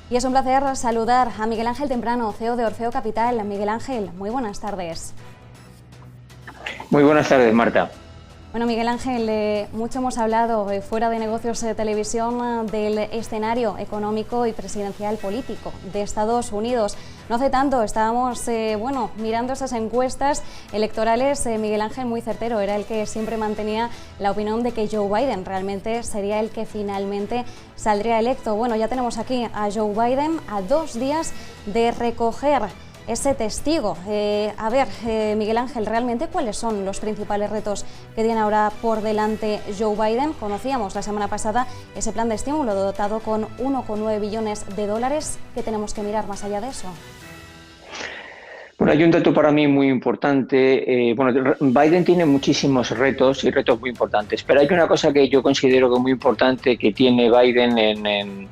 Y es un placer saludar a Miguel Ángel Temprano, CEO de Orfeo Capital. Miguel Ángel, muy buenas tardes. Muy buenas tardes, Marta. Bueno, Miguel Ángel, mucho hemos hablado fuera de negocios de televisión del escenario económico y presidencial político de Estados Unidos. No hace tanto estábamos mirando esas encuestas electorales. Miguel Ángel, muy certero, era el que siempre mantenía la opinión de que Joe Biden realmente sería el que finalmente saldría electo. Bueno, ya tenemos aquí a Joe Biden a 2 días de recoger ese testigo. Miguel Ángel, realmente, ¿cuáles son los principales retos que tiene ahora por delante Joe Biden? Conocíamos la semana pasada ese plan de estímulo dotado con 1,9 billones de dólares. ¿Qué tenemos que mirar más allá de eso? Bueno, hay un dato para mí muy importante. Biden tiene muchísimos retos y retos muy importantes, pero hay una cosa que yo considero que es muy importante que tiene Biden en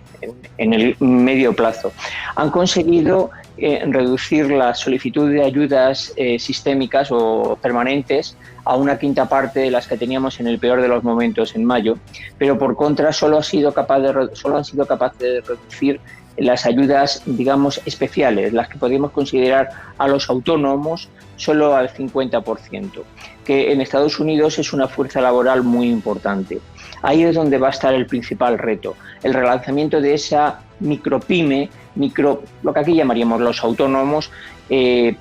el medio plazo. Han conseguido reducir la solicitud de ayudas sistémicas o permanentes a una quinta parte de las que teníamos en el peor de los momentos en mayo, pero por contra solo han sido capaces de reducir las ayudas, digamos, especiales, las que podemos considerar a los autónomos, solo al 50%, que en Estados Unidos es una fuerza laboral muy importante. Ahí es donde va a estar el principal reto, el relanzamiento de esa micropyme, lo que aquí llamaríamos los autónomos,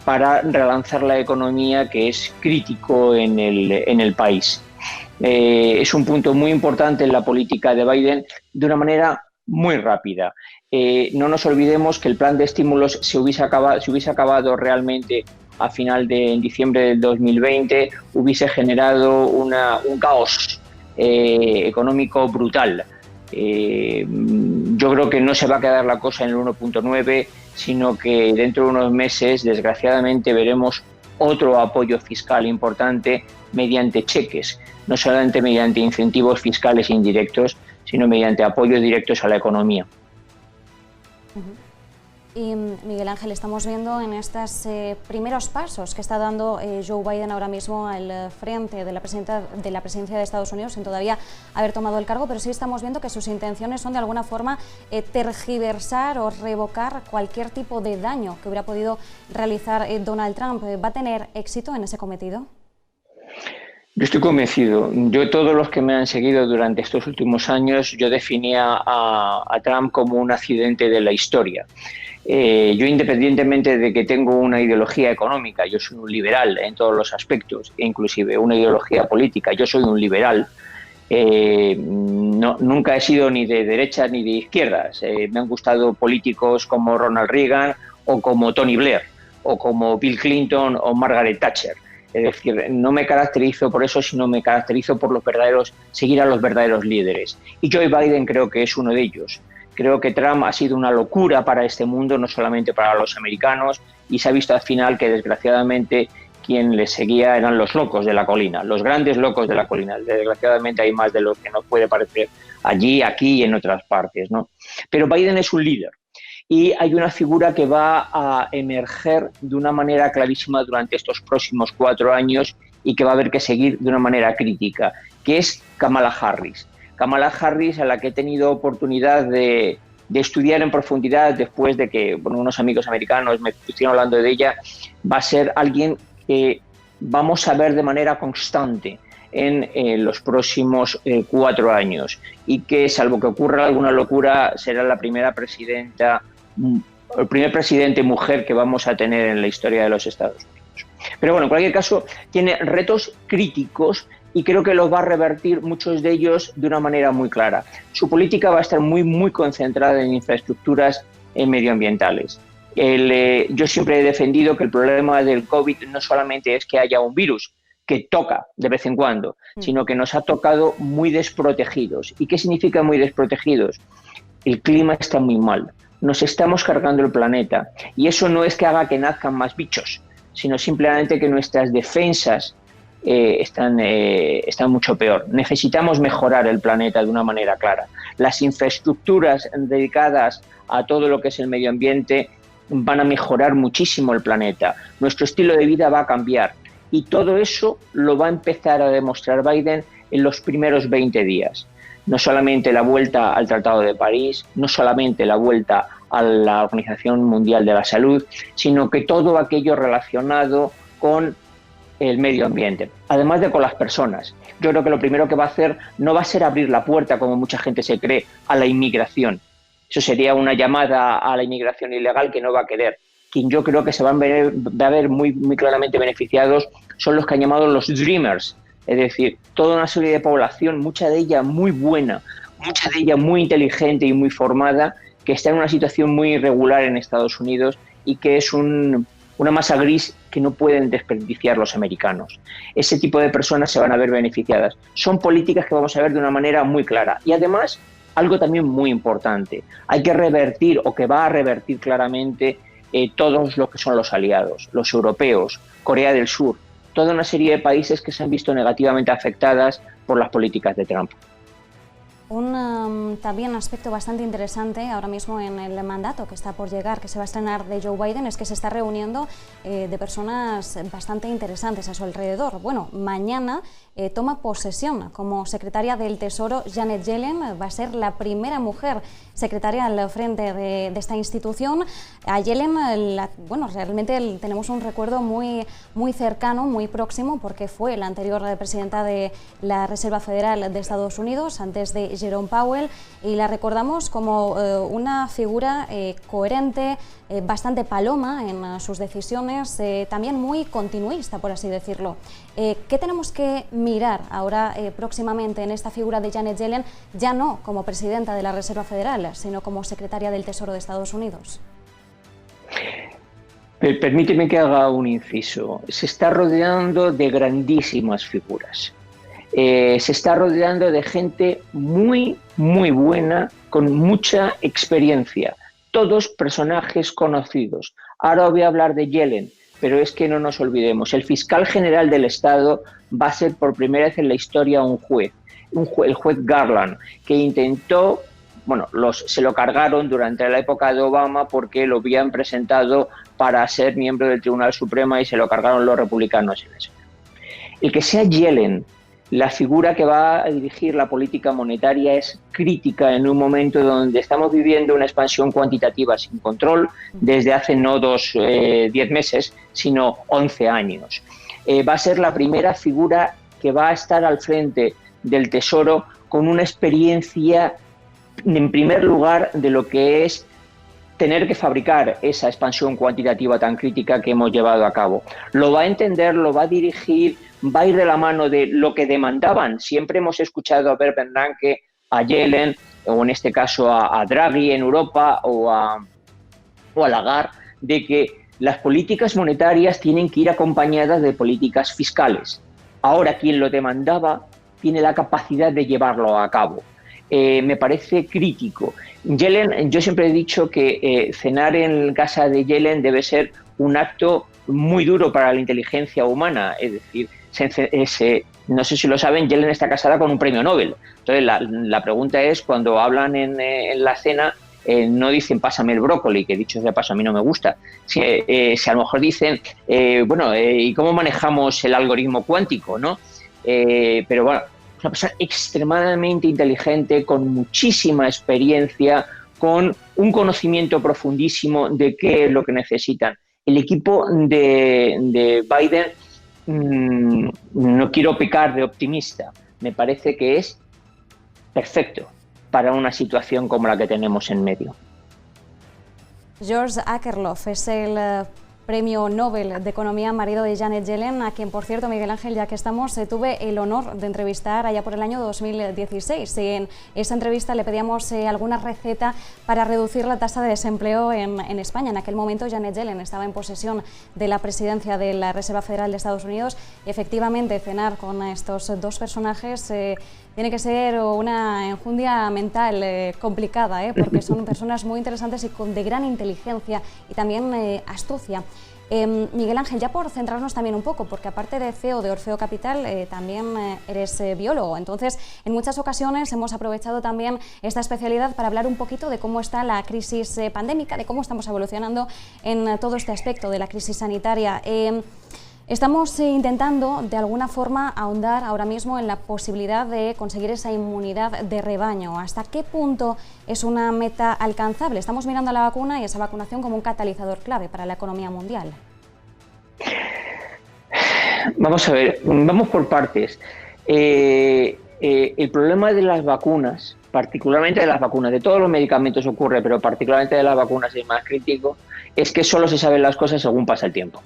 para relanzar la economía, que es crítico en el país. Es un punto muy importante en la política de Biden, de una manera muy rápida. No nos olvidemos que el plan de estímulos se hubiese acabado realmente en diciembre del 2020, hubiese generado un caos económico brutal. Yo creo que no se va a quedar la cosa en el 1,9, sino que dentro de unos meses, desgraciadamente, veremos otro apoyo fiscal importante mediante cheques, no solamente mediante incentivos fiscales indirectos, sino mediante apoyos directos a la economía. Y Miguel Ángel, estamos viendo en estos primeros pasos que está dando Joe Biden ahora mismo al frente de la presidencia de Estados Unidos, sin todavía haber tomado el cargo, pero sí estamos viendo que sus intenciones son de alguna forma tergiversar o revocar cualquier tipo de daño que hubiera podido realizar Donald Trump. ¿Va a tener éxito en ese cometido? Yo estoy convencido. Todos los que me han seguido durante estos últimos años, yo definía a Trump como un accidente de la historia. Yo, independientemente de que tengo una ideología económica, yo soy un liberal en todos los aspectos, inclusive una ideología política, yo soy un liberal. Nunca he sido ni de derechas ni de izquierdas. Me han gustado políticos como Ronald Reagan o como Tony Blair o como Bill Clinton o Margaret Thatcher. Es decir, no me caracterizo por eso, sino me caracterizo por seguir a los verdaderos líderes. Y Joe Biden creo que es uno de ellos. Creo que Trump ha sido una locura para este mundo, no solamente para los americanos, y se ha visto al final que, desgraciadamente, quien le seguía eran los locos de la colina, los grandes locos de la colina. Desgraciadamente hay más de lo que nos puede parecer allí, aquí y en otras partes, ¿no? Pero Biden es un líder. Y hay una figura que va a emerger de una manera clarísima durante estos próximos 4 años y que va a haber que seguir de una manera crítica, que es Kamala Harris. Kamala Harris, a la que he tenido oportunidad de estudiar en profundidad después de que unos amigos americanos me estuvieron hablando de ella, va a ser alguien que vamos a ver de manera constante en los próximos 4 años y que, salvo que ocurra alguna locura, será el primer presidente mujer que vamos a tener en la historia de los Estados Unidos. Pero bueno, en cualquier caso, tiene retos críticos y creo que los va a revertir, muchos de ellos, de una manera muy clara. Su política va a estar muy, muy concentrada en infraestructuras medioambientales. Yo siempre he defendido que el problema del COVID no solamente es que haya un virus que toca de vez en cuando, sino que nos ha tocado muy desprotegidos. ¿Y qué significa muy desprotegidos? El clima está muy mal. Nos estamos cargando el planeta. Y eso no es que haga que nazcan más bichos, sino simplemente que nuestras defensas están mucho peor. Necesitamos mejorar el planeta de una manera clara. Las infraestructuras dedicadas a todo lo que es el medio ambiente van a mejorar muchísimo el planeta. Nuestro estilo de vida va a cambiar. Y todo eso lo va a empezar a demostrar Biden en los primeros 20 días. No solamente la vuelta al Tratado de París, no solamente la vuelta a la Organización Mundial de la Salud, sino que todo aquello relacionado con el medio ambiente, además de con las personas. Yo creo que lo primero que va a hacer no va a ser abrir la puerta, como mucha gente se cree, a la inmigración. Eso sería una llamada a la inmigración ilegal que no va a querer. Quien yo creo que se va a ver muy claramente beneficiados son los que han llamado los Dreamers, es decir, toda una serie de población, mucha de ella muy buena, mucha de ella muy inteligente y muy formada, que está en una situación muy irregular en Estados Unidos y que es una masa gris que no pueden desperdiciar los americanos. Ese tipo de personas se van a ver beneficiadas. Son políticas que vamos a ver de una manera muy clara. Y además, algo también muy importante, hay que revertir o que va a revertir claramente todos los que son los aliados, los europeos, Corea del Sur, toda una serie de países que se han visto negativamente afectadas por las políticas de Trump. Un también aspecto bastante interesante ahora mismo en el mandato que está por llegar, que se va a estrenar de Joe Biden, es que se está reuniendo de personas bastante interesantes a su alrededor. Bueno, mañana toma posesión como secretaria del Tesoro Janet Yellen, va a ser la primera mujer secretaria al frente de esta institución. A Yellen, bueno, realmente tenemos un recuerdo muy cercano, muy próximo, porque fue la anterior presidenta de la Reserva Federal de Estados Unidos, antes de Jerome Powell, y la recordamos como una figura coherente, bastante paloma en sus decisiones, también muy continuista, por así decirlo. ¿Qué tenemos que mirar ahora próximamente en esta figura de Janet Yellen, ya no como presidenta de la Reserva Federal, sino como secretaria del Tesoro de Estados Unidos? Permíteme que haga un inciso. Se está rodeando de grandísimas figuras. Se está rodeando de gente muy buena, con mucha experiencia. Todos personajes conocidos. Ahora voy a hablar de Yellen, pero es que no nos olvidemos. El fiscal general del Estado va a ser por primera vez en la historia un juez, el juez Garland, que intentó, bueno, se lo cargaron durante la época de Obama porque lo habían presentado para ser miembro del Tribunal Supremo y se lo cargaron los republicanos en eso. El que sea Yellen la figura que va a dirigir la política monetaria es crítica en un momento donde estamos viviendo una expansión cuantitativa sin control desde hace no 10 meses, sino 11 años. Va a ser la primera figura que va a estar al frente del Tesoro con una experiencia, en primer lugar, de lo que es tener que fabricar esa expansión cuantitativa tan crítica que hemos llevado a cabo. Lo va a entender, lo va a dirigir, va a ir de la mano de lo que demandaban. Siempre hemos escuchado a Bernanke, a Yellen, o en este caso a Draghi en Europa, o a Lagarde, de que las políticas monetarias tienen que ir acompañadas de políticas fiscales. Ahora, quien lo demandaba tiene la capacidad de llevarlo a cabo. Me parece crítico. Yellen, yo siempre he dicho que cenar en casa de Yellen debe ser un acto muy duro para la inteligencia humana, es decir, no sé si lo saben, Yellen está casada con un premio Nobel. Entonces la pregunta es, cuando hablan en la cena, no dicen pásame el brócoli, que dicho sea paso a mí no me gusta. Si a lo mejor dicen, ¿y cómo manejamos el algoritmo cuántico? ¿No? Pero bueno, una persona extremadamente inteligente, con muchísima experiencia, con un conocimiento profundísimo de qué es lo que necesitan. El equipo de Biden, no quiero pecar de optimista, me parece que es perfecto para una situación como la que tenemos en medio. George Akerlof es el Premio Nobel de Economía, marido de Janet Yellen, a quien, por cierto, Miguel Ángel, ya que estamos, tuve el honor de entrevistar allá por el año 2016. Y en esa entrevista le pedíamos alguna receta para reducir la tasa de desempleo en España. En aquel momento Janet Yellen estaba en posesión de la presidencia de la Reserva Federal de Estados Unidos. Y efectivamente, cenar con estos dos personajes tiene que ser una enjundia mental complicada, porque son personas muy interesantes y de gran inteligencia y también astucia. Miguel Ángel, ya por centrarnos también un poco, porque aparte de CEO de Orfeo Capital, también eres biólogo. Entonces, en muchas ocasiones hemos aprovechado también esta especialidad para hablar un poquito de cómo está la crisis pandémica, de cómo estamos evolucionando en todo este aspecto de la crisis sanitaria. Estamos intentando de alguna forma ahondar ahora mismo en la posibilidad de conseguir esa inmunidad de rebaño. ¿Hasta qué punto es una meta alcanzable? Estamos mirando a la vacuna y esa vacunación como un catalizador clave para la economía mundial. Vamos a ver, vamos por partes. El problema de las vacunas, particularmente de las vacunas, de todos los medicamentos ocurre, pero particularmente de las vacunas es más crítico, es que solo se saben las cosas según pasa el tiempo.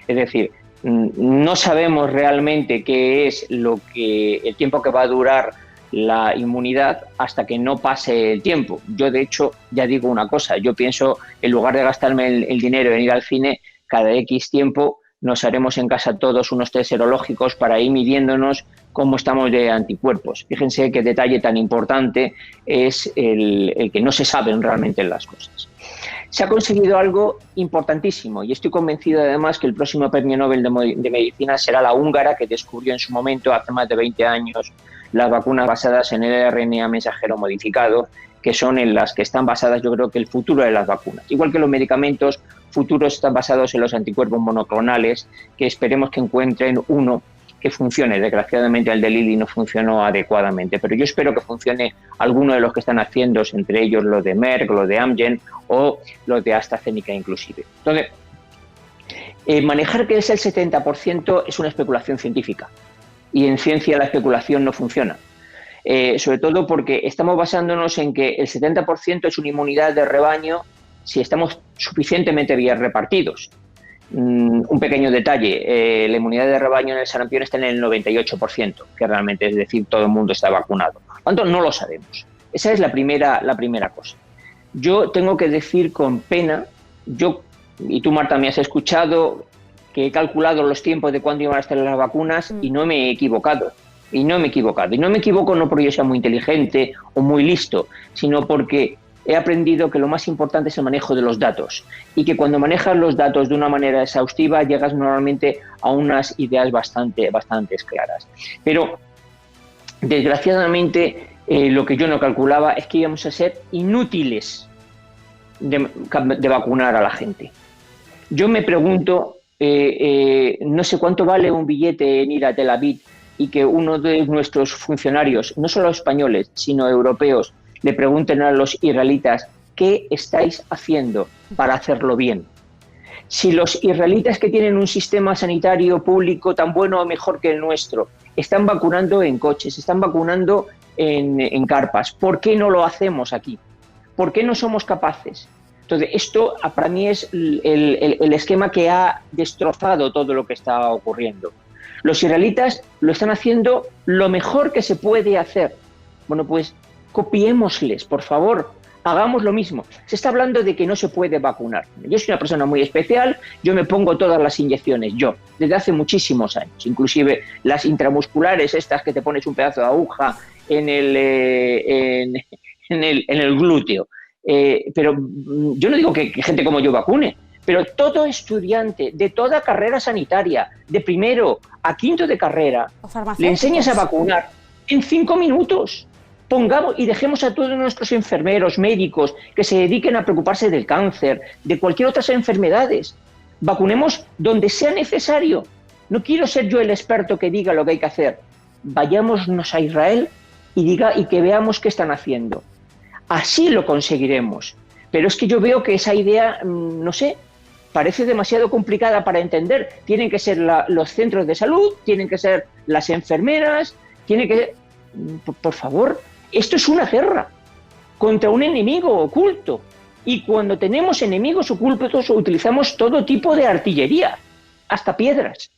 Es decir, no sabemos realmente qué es el tiempo que va a durar la inmunidad hasta que no pase el tiempo. Yo, de hecho, ya digo una cosa, yo pienso, en lugar de gastarme el dinero en ir al cine, cada X tiempo nos haremos en casa todos unos test serológicos para ir midiéndonos cómo estamos de anticuerpos. Fíjense qué detalle tan importante es el que no se saben realmente las cosas. Se ha conseguido algo importantísimo y estoy convencido además que el próximo premio Nobel de Medicina será la húngara que descubrió en su momento, hace más de 20 años, las vacunas basadas en el RNA mensajero modificado, que son en las que están basadas, yo creo, que el futuro de las vacunas. Igual que los medicamentos futuros están basados en los anticuerpos monoclonales, que esperemos que encuentren uno que funcione. Desgraciadamente el de Lilly no funcionó adecuadamente, pero yo espero que funcione alguno de los que están haciendo, entre ellos los de Merck, los de Amgen o los de AstraZeneca inclusive. Entonces, manejar que es el 70% es una especulación científica y en ciencia la especulación no funciona. Sobre todo porque estamos basándonos en que el 70% es una inmunidad de rebaño si estamos suficientemente bien repartidos. Un pequeño detalle, la inmunidad de rebaño en el sarampión está en el 98%, que realmente es decir, todo el mundo está vacunado. Por lo tanto, no lo sabemos. Esa es la primera cosa. Yo tengo que decir con pena, y tú, Marta, me has escuchado, que he calculado los tiempos de cuándo iban a estar las vacunas y no me he equivocado. Y no me equivoco no porque yo sea muy inteligente o muy listo, sino porque he aprendido que lo más importante es el manejo de los datos y que cuando manejas los datos de una manera exhaustiva llegas normalmente a unas ideas bastante claras. Pero, desgraciadamente, lo que yo no calculaba es que íbamos a ser inútiles de vacunar a la gente. Yo me pregunto, no sé cuánto vale un billete en ir a Tel Aviv y que uno de nuestros funcionarios, no solo españoles, sino europeos, le pregunten a los israelitas ¿qué estáis haciendo para hacerlo bien? Si los israelitas que tienen un sistema sanitario público tan bueno o mejor que el nuestro están vacunando en coches, están vacunando en carpas, ¿por qué no lo hacemos aquí? ¿Por qué no somos capaces? Entonces, esto para mí es el esquema que ha destrozado todo lo que está ocurriendo. Los israelitas lo están haciendo lo mejor que se puede hacer. Bueno, pues copiémosles, por favor, hagamos lo mismo. Se está hablando de que no se puede vacunar. Yo soy una persona muy especial, yo me pongo todas las inyecciones, desde hace muchísimos años, inclusive las intramusculares, estas que te pones un pedazo de aguja en el glúteo. Pero yo no digo que gente como yo vacune, pero todo estudiante de toda carrera sanitaria, de primero a quinto de carrera, le enseñas a vacunar en 5 minutos. Pongamos y dejemos a todos nuestros enfermeros, médicos, que se dediquen a preocuparse del cáncer, de cualquier otras enfermedades. Vacunemos donde sea necesario. No quiero ser yo el experto que diga lo que hay que hacer. Vayámonos a Israel y que veamos qué están haciendo. Así lo conseguiremos. Pero es que yo veo que esa idea, no sé, parece demasiado complicada para entender. Tienen que ser los centros de salud, tienen que ser las enfermeras, tiene que... Por favor, esto es una guerra contra un enemigo oculto. Y cuando tenemos enemigos ocultos utilizamos todo tipo de artillería, hasta piedras.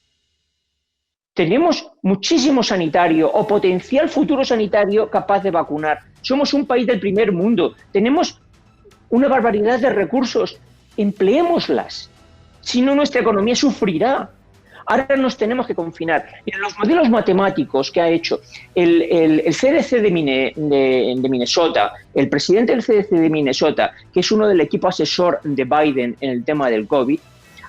Tenemos muchísimo sanitario o potencial futuro sanitario capaz de vacunar. Somos un país del primer mundo. Tenemos una barbaridad de recursos. Empleémoslas. Si no, nuestra economía sufrirá. Ahora nos tenemos que confinar. En los modelos matemáticos que ha hecho el CDC de Minnesota, el presidente del CDC de Minnesota, que es uno del equipo asesor de Biden en el tema del COVID,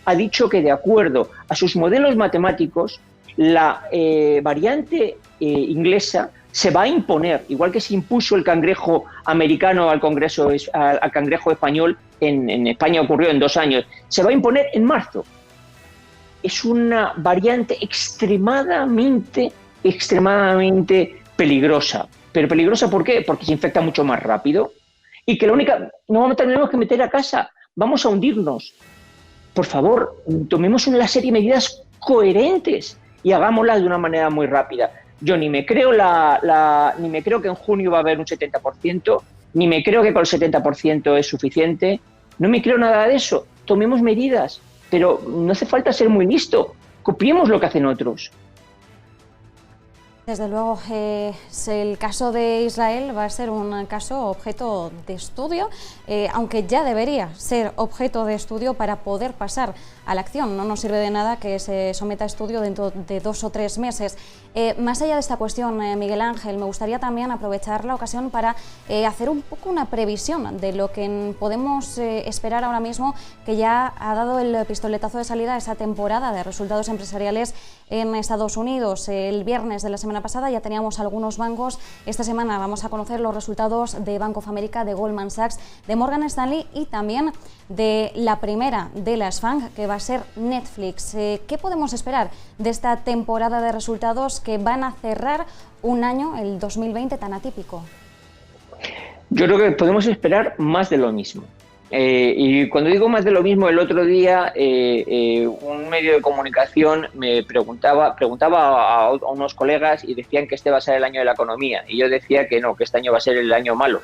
ha dicho que de acuerdo a sus modelos matemáticos, la variante inglesa se va a imponer, igual que se impuso el cangrejo americano al cangrejo español, en España ocurrió en 2 años, se va a imponer en marzo. es una variante extremadamente peligrosa. ¿Pero peligrosa por qué? Porque se infecta mucho más rápido y que no tenemos que meter a casa, vamos a hundirnos. Por favor, tomemos una serie de medidas coherentes y hagámoslas de una manera muy rápida. Yo ni me creo ni me creo que en junio va a haber un 70%, ni me creo que con el 70% es suficiente. No me creo nada de eso. Tomemos medidas, pero no hace falta ser muy listo. Copiemos lo que hacen otros. Desde luego, el caso de Israel va a ser un caso objeto de estudio, aunque ya debería ser objeto de estudio para poder pasar a la acción. No nos sirve de nada que se someta a estudio dentro de 2 o 3 meses. Más allá de esta cuestión, Miguel Ángel, me gustaría también aprovechar la ocasión para hacer un poco una previsión de lo que podemos esperar ahora mismo, que ya ha dado el pistoletazo de salida a esa temporada de resultados empresariales en Estados Unidos. El viernes de la semana pasada ya teníamos algunos bancos. Esta semana vamos a conocer los resultados de Bank of America, de Goldman Sachs, de Morgan Stanley y también de la primera de las FANG, que va a ser Netflix. ¿Qué podemos esperar de esta temporada de resultados que van a cerrar un año, el 2020, tan atípico? Yo creo que podemos esperar más de lo mismo. Y cuando digo más de lo mismo, el otro día un medio de comunicación me preguntaba a unos colegas y decían que este va a ser el año de la economía. Y yo decía que no, que este año va a ser el año malo.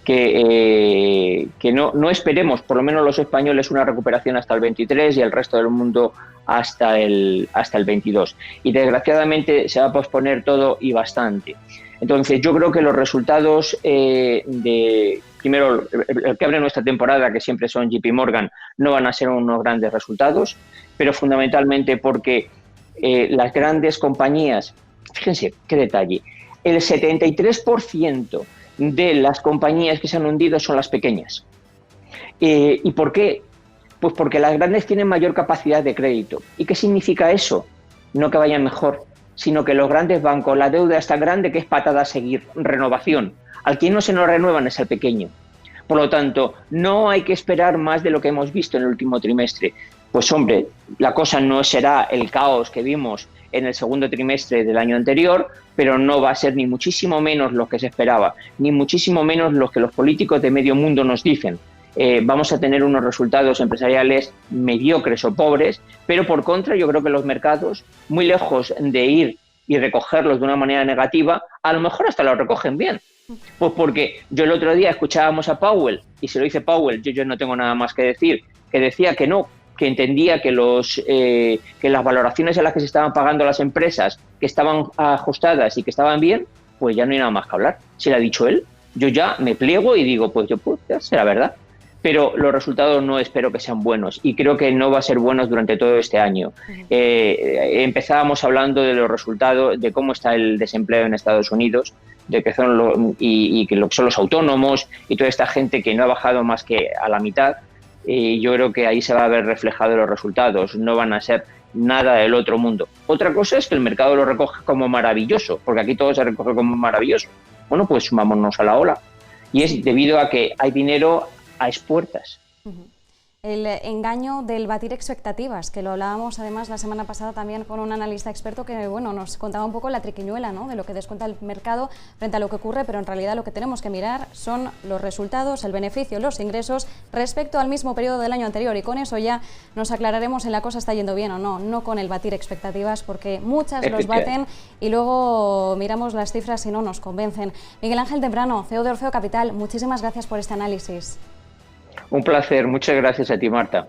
Que no esperemos, por lo menos los españoles, una recuperación hasta el 23 y el resto del mundo hasta el 22. Y desgraciadamente se va a posponer todo y bastante. Entonces yo creo que los resultados primero, el que abre nuestra temporada, que siempre son JP Morgan, no van a ser unos grandes resultados, pero fundamentalmente porque las grandes compañías, fíjense qué detalle, el 73% de las compañías que se han hundido son las pequeñas. ¿Y por qué? Pues porque las grandes tienen mayor capacidad de crédito. ¿Y qué significa eso? No que vayan mejor, sino que los grandes bancos, la deuda es tan grande que es patada a seguir, renovación. Al que no se nos renuevan es al pequeño. Por lo tanto, no hay que esperar más de lo que hemos visto en el último trimestre. Pues hombre, la cosa no será el caos que vimos en el segundo trimestre del año anterior, pero no va a ser ni muchísimo menos lo que se esperaba, ni muchísimo menos lo que los políticos de medio mundo nos dicen. Vamos a tener unos resultados empresariales mediocres o pobres, pero por contra yo creo que los mercados, muy lejos de ir y recogerlos de una manera negativa, a lo mejor hasta lo recogen bien. Pues porque yo el otro día escuchábamos a Powell, y se lo dice Powell, yo no tengo nada más que decir, que decía que no, que entendía que las valoraciones a las que se estaban pagando las empresas, que estaban ajustadas y que estaban bien, pues ya no hay nada más que hablar. Si lo ha dicho él, yo ya me pliego y digo, pues ya será verdad. Pero los resultados no espero que sean buenos y creo que no va a ser buenos durante todo este año. Empezábamos hablando de los resultados, de cómo está el desempleo en Estados Unidos, de que son que son los autónomos y toda esta gente que no ha bajado más que a la mitad. Y yo creo que ahí se va a ver reflejado los resultados, no van a ser nada del otro mundo. Otra cosa es que el mercado lo recoge como maravilloso, porque aquí todo se recoge como maravilloso. Bueno, pues sumámonos a la ola. Y es debido a que hay dinero a expuertas. El engaño del batir expectativas, que lo hablábamos además la semana pasada también con un analista experto que nos contaba un poco la triquiñuela, ¿no?, de lo que descuenta el mercado frente a lo que ocurre, pero en realidad lo que tenemos que mirar son los resultados, el beneficio, los ingresos respecto al mismo periodo del año anterior, y con eso ya nos aclararemos si la cosa está yendo bien o no, no con el batir expectativas, porque muchas los baten y luego miramos las cifras y no nos convencen. Miguel Ángel Temprano, CEO de Orfeo Capital, muchísimas gracias por este análisis. Un placer, muchas gracias a ti, Marta.